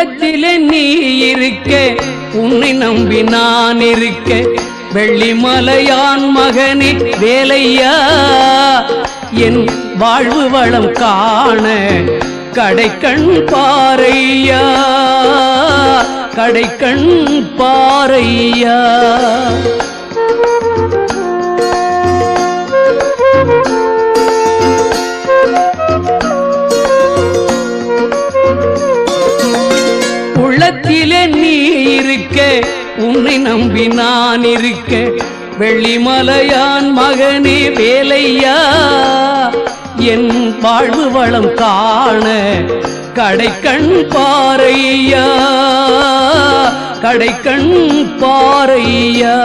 உள்ளத்திலே நீ இருக்க உன்னை நம்பி நான் இருக்க வெள்ளிமலையான் மகனே வேலையா என் வாழ்வு வளம் காண கடைக்கண் பாரையா கடைக்கண் பாரையா உள்ளத்திலே நீ இருக்க உன்னை நம்பி நான் இருக்க வெள்ளிமலையான் மகனே வேலையா என் வாழ்வு வளம் காண கடைக்கண் பாரையா கடைக்கண் பாரையா